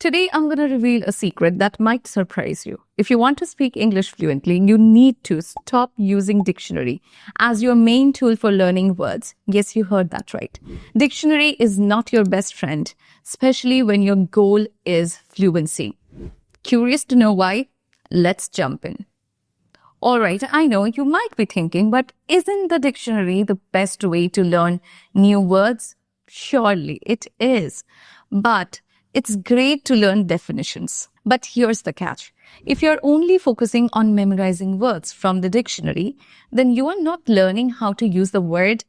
Today, I'm going to reveal a secret that might surprise you. If you want to speak English fluently, you need to stop using dictionary as your main tool for learning words. Yes, you heard that right. Dictionary is not your best friend, especially when your goal is fluency. Curious to know why? Let's jump in. All right, I know you might be thinking, but isn't the dictionary the best way to learn new words? Surely it is. But it's great to learn definitions. But here's the catch. If you're only focusing on memorizing words from the dictionary, then you are not learning how to use the word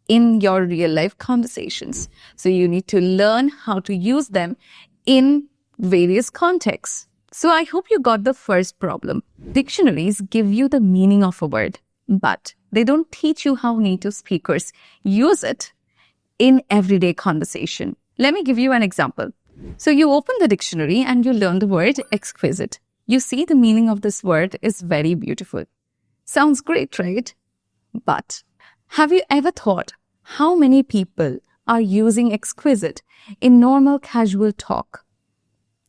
in your real life conversations. So you need to learn how to use them in various contexts. So I hope you got the first problem. Dictionaries give you the meaning of a word, but they don't teach you how native speakers use it in everyday conversation. Let me give you an example. So you open the dictionary and you learn the word exquisite. You see the meaning of this word is very beautiful. Sounds great, right? But have you ever thought how many people are using exquisite in normal casual talk?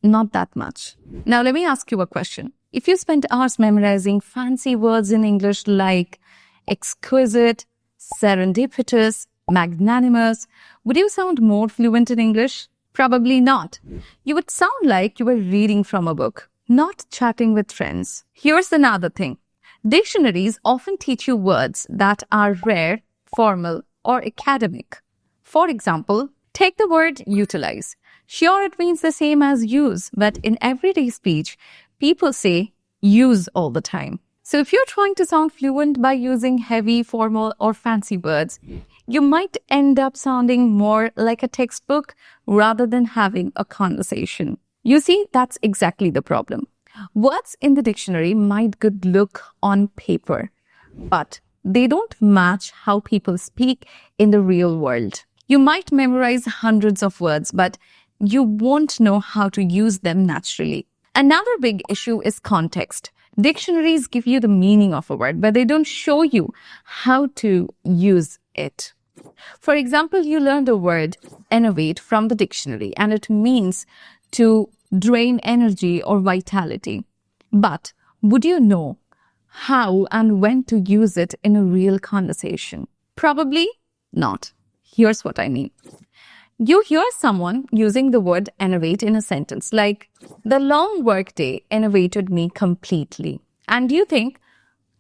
Not that much. Now let me ask you a question. If you spent hours memorizing fancy words in English like exquisite, serendipitous, magnanimous, would you sound more fluent in English? Probably not. You would sound like you were reading from a book, not chatting with friends. Here's another thing. Dictionaries often teach you words that are rare, formal, or academic. For example, take the word utilize. Sure, it means the same as use, but in everyday speech, people say use all the time. So if you're trying to sound fluent by using heavy, formal, or fancy words, you might end up sounding more like a textbook rather than having a conversation. You see, that's exactly the problem. Words in the dictionary might good look on paper, but they don't match how people speak in the real world. You might memorize hundreds of words, but you won't know how to use them naturally. Another big issue is context. Dictionaries give you the meaning of a word, but they don't show you how to use it. For example, you learn the word enervate from the dictionary, and it means to drain energy or vitality. But would you know how and when to use it in a real conversation? Probably not. Here's what I mean. You hear someone using the word enervate in a sentence like, the long workday enervated me completely. And you think,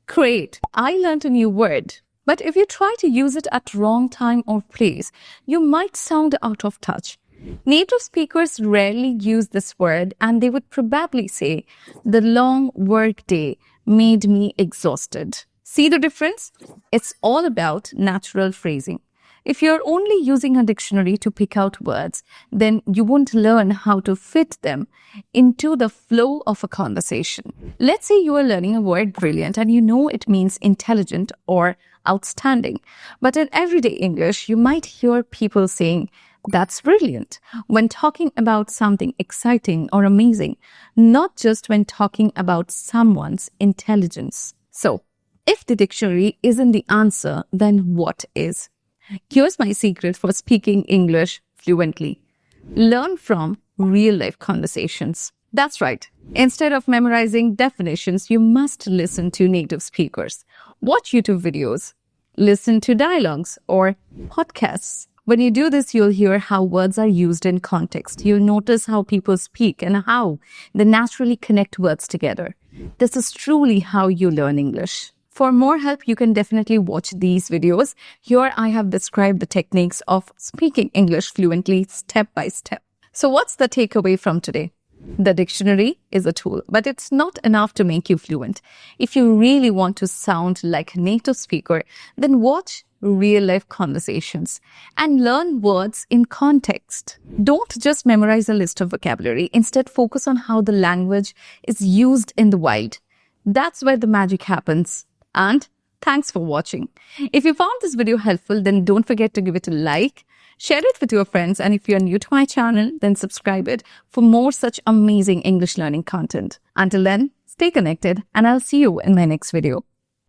great, I learned a new word. But if you try to use it at wrong time or place, you might sound out of touch. Native speakers rarely use this word, and they would probably say, the long workday made me exhausted. See the difference? It's all about natural phrasing. If you're only using a dictionary to pick out words, then you won't learn how to fit them into the flow of a conversation. Let's say you are learning a word brilliant and you know it means intelligent or outstanding. But in everyday English, you might hear people saying, that's brilliant, when talking about something exciting or amazing, not just when talking about someone's intelligence. So, if the dictionary isn't the answer, then what is? Here's my secret for speaking English fluently. Learn from real-life conversations. That's right. Instead of memorizing definitions, you must listen to native speakers. Watch YouTube videos. Listen to dialogues or podcasts. When you do this, you'll hear how words are used in context. You'll notice how people speak and how they naturally connect words together. This is truly how you learn English. For more help, you can definitely watch these videos. Here I have described the techniques of speaking English fluently step by step. So what's the takeaway from today? The dictionary is a tool, but it's not enough to make you fluent. If you really want to sound like a native speaker, then watch real-life conversations and learn words in context. Don't just memorize a list of vocabulary. Instead, focus on how the language is used in the wild. That's where the magic happens. And thanks for watching. If you found this video helpful, then don't forget to give it a like, share it with your friends, and if you're new to my channel, then subscribe it for more such amazing English learning content. Until then, stay connected, and I'll see you in my next video.